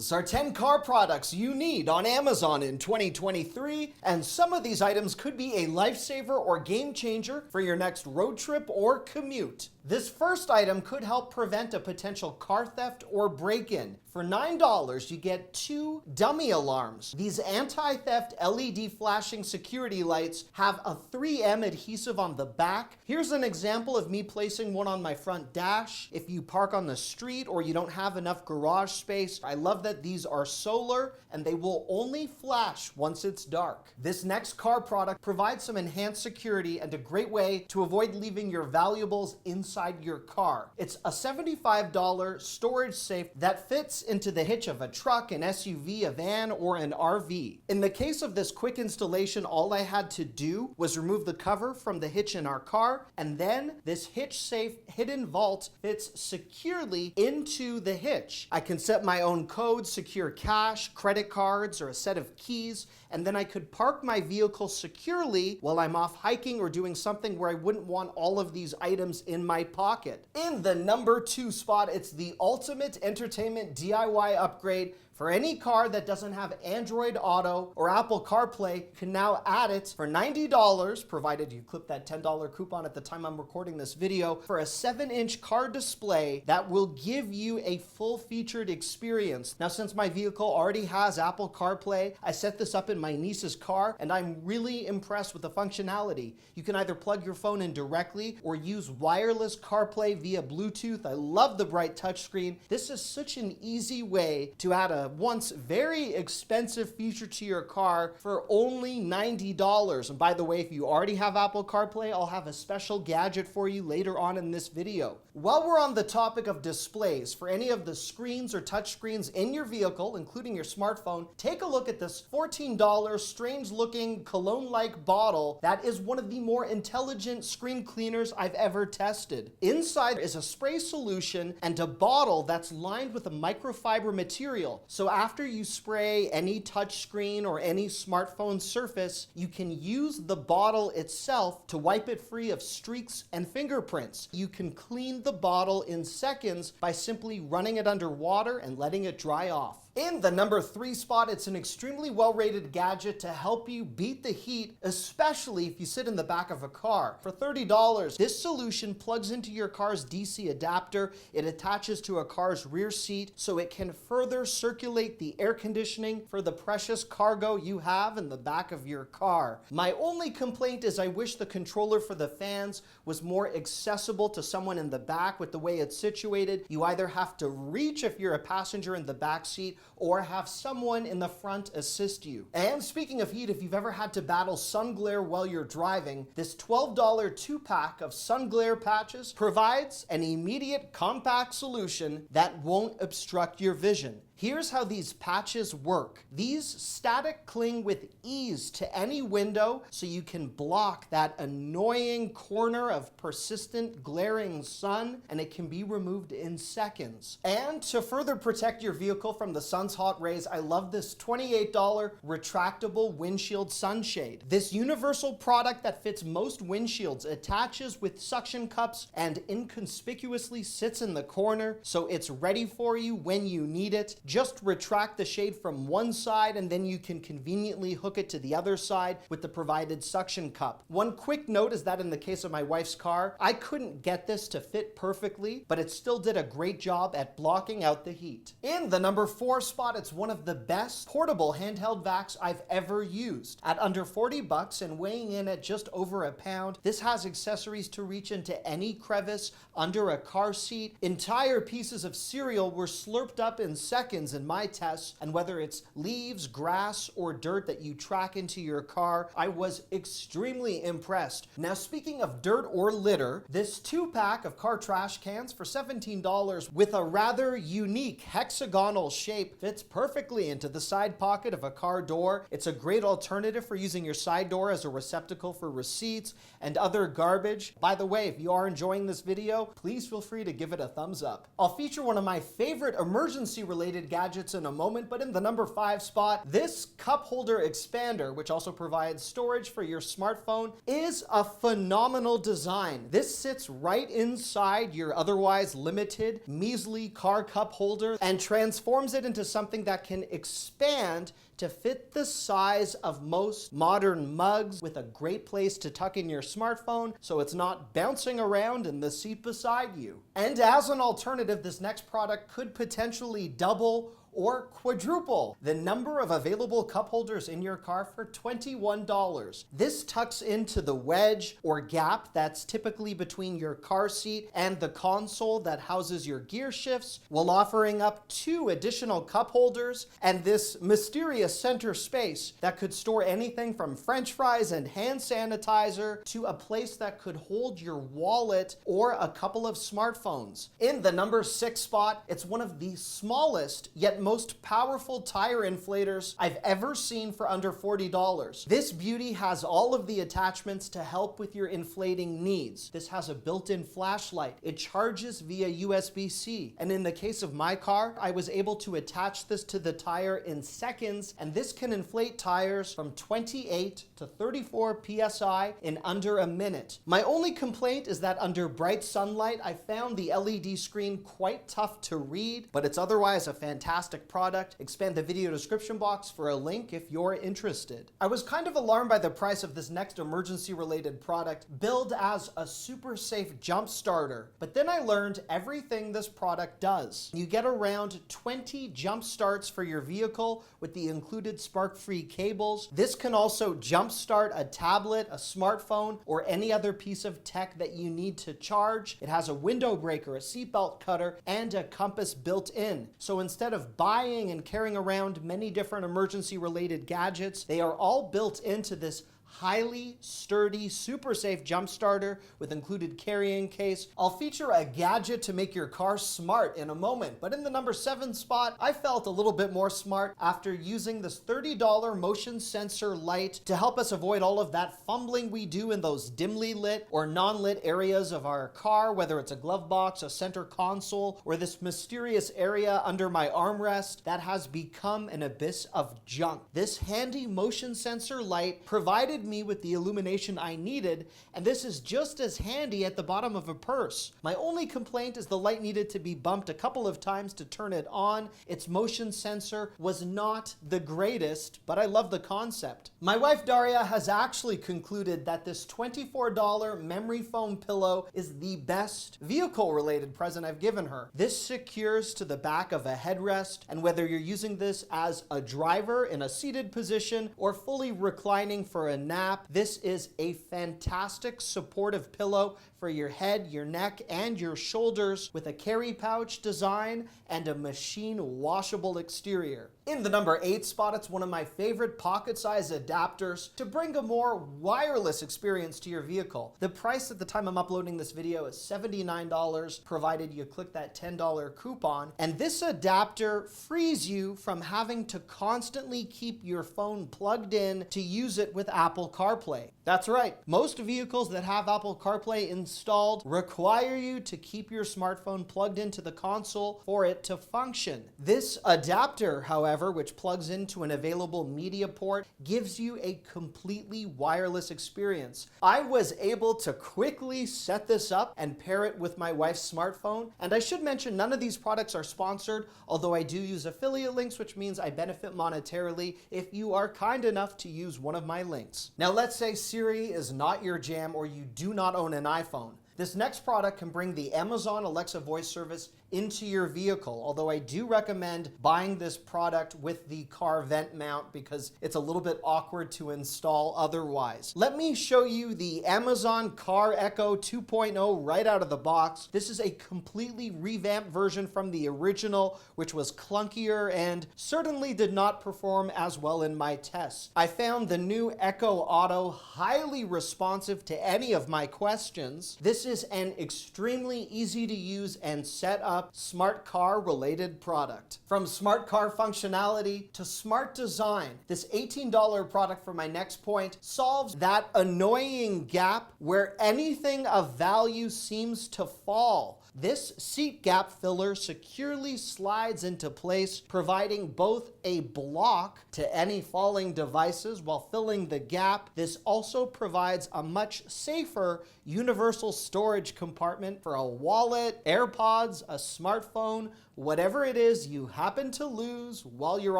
These are 10 car products you need on Amazon in 2023, and some of these items could be a lifesaver or game changer for your next road trip or commute. This first item could help prevent a potential car theft or break-in. For $9, you get 2 dummy alarms. These anti-theft LED flashing security lights have a 3M adhesive on the back. Here's an example of me placing one on my front dash. If you park on the street or you don't have enough garage space, I love that these are solar and they will only flash once it's dark. This next car product provides some enhanced security and a great way to avoid leaving your valuables inside your car. It's a $75 storage safe that fits into the hitch of a truck, an SUV, a van, or an RV. In the case of this quick installation, all I had to do was remove the cover from the hitch in our car, and then this Hitch Safe hidden vault fits securely into the hitch. I can set my own code, secure cash, credit cards, or a set of keys, and then I could park my vehicle securely while I'm off hiking or doing something where I wouldn't want all of these items in my pocket. In the number 2 spot, it's the ultimate entertainment DIY upgrade. For any car that doesn't have Android Auto or Apple CarPlay, can now add it for $90, provided you clip that $10 coupon at the time I'm recording this video, for a 7-inch car display that will give you a full-featured experience. Now, since my vehicle already has Apple CarPlay, I set this up in my niece's car, and I'm really impressed with the functionality. You can either plug your phone in directly or use wireless CarPlay via Bluetooth. I love the bright touchscreen. This is such an easy way to add a once very expensive feature to your car for only $90. And by the way, if you already have Apple CarPlay, I'll have a special gadget for you later on in this video. While we're on the topic of displays, for any of the screens or touch screens in your vehicle, including your smartphone, take a look at this $14 strange-looking cologne-like bottle that is one of the more intelligent screen cleaners I've ever tested. Inside is a spray solution and a bottle that's lined with a microfiber material. So after you spray any touch screen or any smartphone surface, you can use the bottle itself to wipe it free of streaks and fingerprints. You can clean the bottle in seconds by simply running it under water and letting it dry off. In the number 3 spot, it's an extremely well-rated gadget to help you beat the heat, especially if you sit in the back of a car. For $30, this solution plugs into your car's DC adapter. It attaches to a car's rear seat so it can further circulate the air conditioning for the precious cargo you have in the back of your car. My only complaint is I wish the controller for the fans was more accessible to someone in the back with the way it's situated. You either have to reach if you're a passenger in the back seat or have someone in the front assist you. And speaking of heat, if you've ever had to battle sun glare while you're driving, this $12 2-pack of Sunglare Patches provides an immediate compact solution that won't obstruct your vision. Here's how these patches work. These static cling with ease to any window so you can block that annoying corner of persistent glaring sun, and it can be removed in seconds. And to further protect your vehicle from the sun's hot rays, I love this $28 retractable Windshield Sun Shade. This universal product that fits most windshields attaches with suction cups and inconspicuously sits in the corner, so it's ready for you when you need it. Just retract the shade from one side and then you can conveniently hook it to the other side with the provided suction cup. One quick note is that in the case of my wife's car, I couldn't get this to fit perfectly, but it still did a great job at blocking out the heat. In the number 4 spot, it's one of the best portable handheld vacs I've ever used. At under $40 and weighing in at just over a pound, this has accessories to reach into any crevice under a car seat. Entire pieces of cereal were slurped up in seconds in my tests, and whether it's leaves, grass, or dirt that you track into your car, I was extremely impressed. Now, speaking of dirt or litter, this 2-pack of car trash cans for $17 with a rather unique hexagonal shape fits perfectly into the side pocket of a car door. It's a great alternative for using your side door as a receptacle for receipts and other garbage. By the way, if you are enjoying this video, please feel free to give it a thumbs up. I'll feature one of my favorite emergency-related related gadgets in a moment, but in the number 5 spot, this cup holder expander, which also provides storage for your smartphone, is a phenomenal design. This sits right inside your otherwise limited, measly car cup holder and transforms it into something that can expand to fit the size of most modern mugs, with a great place to tuck in your smartphone so it's not bouncing around in the seat beside you. And as an alternative, this next product could potentially double or quadruple the number of available cup holders in your car for $21. This tucks into the wedge or gap that's typically between your car seat and the console that houses your gear shifts, while offering up 2 additional cup holders and this mysterious center space that could store anything from French fries and hand sanitizer to a place that could hold your wallet or a couple of smartphones. In the number 6 spot, it's one of the smallest yet most powerful tire inflators I've ever seen for under $40. This beauty has all of the attachments to help with your inflating needs. This has a built-in flashlight. It charges via USB-C. And in the case of my car, I was able to attach this to the tire in seconds, and this can inflate tires from 28 to 34 PSI in under a minute. My only complaint is that under bright sunlight, I found the LED screen quite tough to read, but it's otherwise a fantastic product. Expand the video description box for a link if you're interested. I was kind of alarmed by the price of this next emergency related product, billed as a super safe jump starter, but then I learned everything this product does. You get around 20 jump starts for your vehicle with the included spark-free cables. This can also jump start a tablet, a smartphone, or any other piece of tech that you need to charge. It has a window breaker, a seatbelt cutter, and a compass built in. So instead of buying and carrying around many different emergency related gadgets, they are all built into this highly sturdy, super safe jump starter with included carrying case. I'll feature a gadget to make your car smart in a moment, but in the number 7 spot, I felt a little bit more smart after using this $30 motion sensor light to help us avoid all of that fumbling we do in those dimly lit or non-lit areas of our car, whether it's a glove box, a center console, or this mysterious area under my armrest that has become an abyss of junk. This handy motion sensor light provided me with the illumination I needed, and this is just as handy at the bottom of a purse. My only complaint is the light needed to be bumped a couple of times to turn it on. Its motion sensor was not the greatest, but I love the concept. My wife Daria has actually concluded that this $24 memory foam pillow is the best vehicle-related present I've given her. This secures to the back of a headrest, and whether you're using this as a driver in a seated position or fully reclining for a nap, this is a fantastic supportive pillow for your head, your neck, and your shoulders, with a carry pouch design and a machine washable exterior. In the number 8 spot, it's one of my favorite pocket-size adapters to bring a more wireless experience to your vehicle. The price at the time I'm uploading this video is $79, provided you click that $10 coupon, and this adapter frees you from having to constantly keep your phone plugged in to use it with Apple CarPlay. That's right, most vehicles that have Apple CarPlay installed require you to keep your smartphone plugged into the console for it to function. This adapter, however, which plugs into an available media port, gives you a completely wireless experience. I was able to quickly set this up and pair it with my wife's smartphone, and I should mention none of these products are sponsored, although I do use affiliate links, which means I benefit monetarily if you are kind enough to use one of my links. Now let's say Siri is not your jam or you do not own an iPhone. This next product can bring the Amazon Alexa voice service into your vehicle, although I do recommend buying this product with the car vent mount because it's a little bit awkward to install otherwise. Let me show you the Amazon Car Echo 2.0 right out of the box. This is a completely revamped version from the original, which was clunkier and certainly did not perform as well in my tests. I found the new Echo Auto highly responsive to any of my questions. This is an extremely easy to use and set up smart car related product. From smart car functionality to smart design, this $18 product for my next point solves that annoying gap where anything of value seems to fall This seat gap filler securely slides into place, providing both a block to any falling devices while filling the gap. This also provides a much safer universal storage compartment for a wallet, AirPods, a smartphone, whatever it is you happen to lose while you're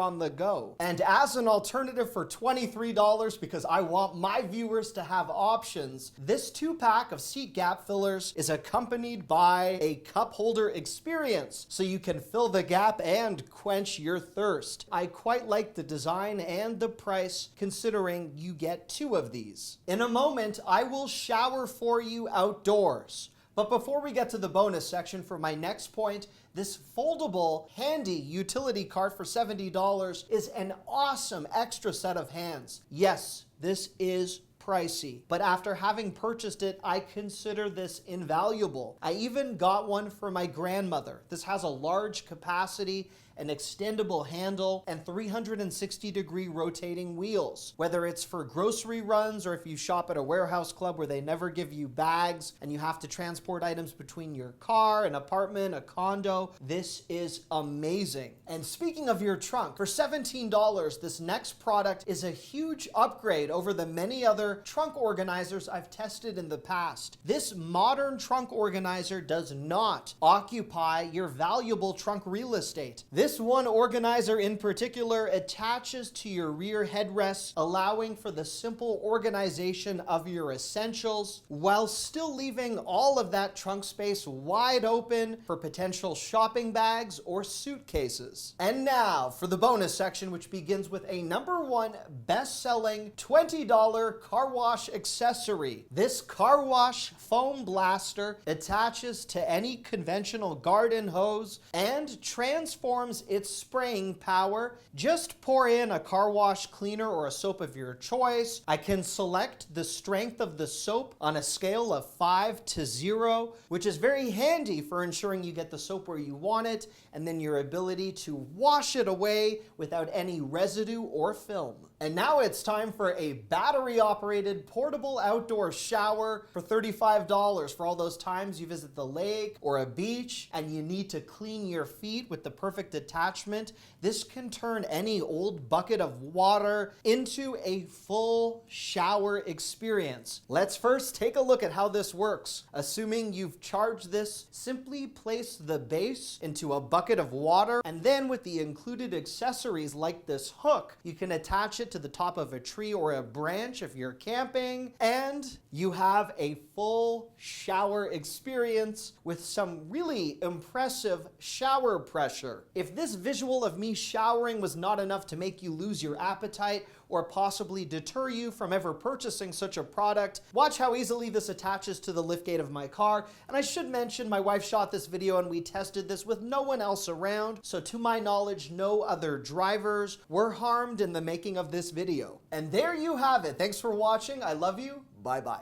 on the go. And as an alternative for $23, because I want my viewers to have options, this 2-pack of seat gap fillers is accompanied by a cup holder experience, so you can fill the gap and quench your thirst. I quite like the design and the price, considering you get 2 of these. In a moment, I will shower for you outdoors. But before we get to the bonus section for my next point, this foldable, handy utility cart for $70 is an awesome extra set of hands. Yes, this is pricey, but after having purchased it, I consider this invaluable. I even got one for my grandmother. This has a large capacity, an extendable handle, and 360-degree rotating wheels. Whether it's for grocery runs or if you shop at a warehouse club where they never give you bags and you have to transport items between your car, an apartment, a condo, this is amazing. And speaking of your trunk, for $17, this next product is a huge upgrade over the many other trunk organizers I've tested in the past. This modern trunk organizer does not occupy your valuable trunk real estate. This one organizer in particular attaches to your rear headrests, allowing for the simple organization of your essentials while still leaving all of that trunk space wide open for potential shopping bags or suitcases. And now for the bonus section, which begins with a #1 best-selling $20 car wash accessory. This car wash foam blaster attaches to any conventional garden hose and transforms its spraying power. Just pour in a car wash cleaner or a soap of your choice. I can select the strength of the soap on a scale of 5 to 0, which is very handy for ensuring you get the soap where you want it, and then your ability to wash it away without any residue or film. And now it's time for a battery-operated portable outdoor shower for $35 for all those times you visit the lake or a beach and you need to clean your feet with the perfect attachment. This can turn any old bucket of water into a full shower experience. Let's first take a look at how this works. Assuming you've charged this, simply place the base into a bucket of water, and then with the included accessories like this hook, you can attach it to the top of a tree or a branch if you're camping, and you have a full shower experience with some really impressive shower pressure. If this visual of me showering was not enough to make you lose your appetite or possibly deter you from ever purchasing such a product, watch how easily this attaches to the liftgate of my car. And I should mention, my wife shot this video and we tested this with no one else around, so to my knowledge, no other drivers were harmed in the making of this video. And there you have it. Thanks for watching. I love you. Bye-bye.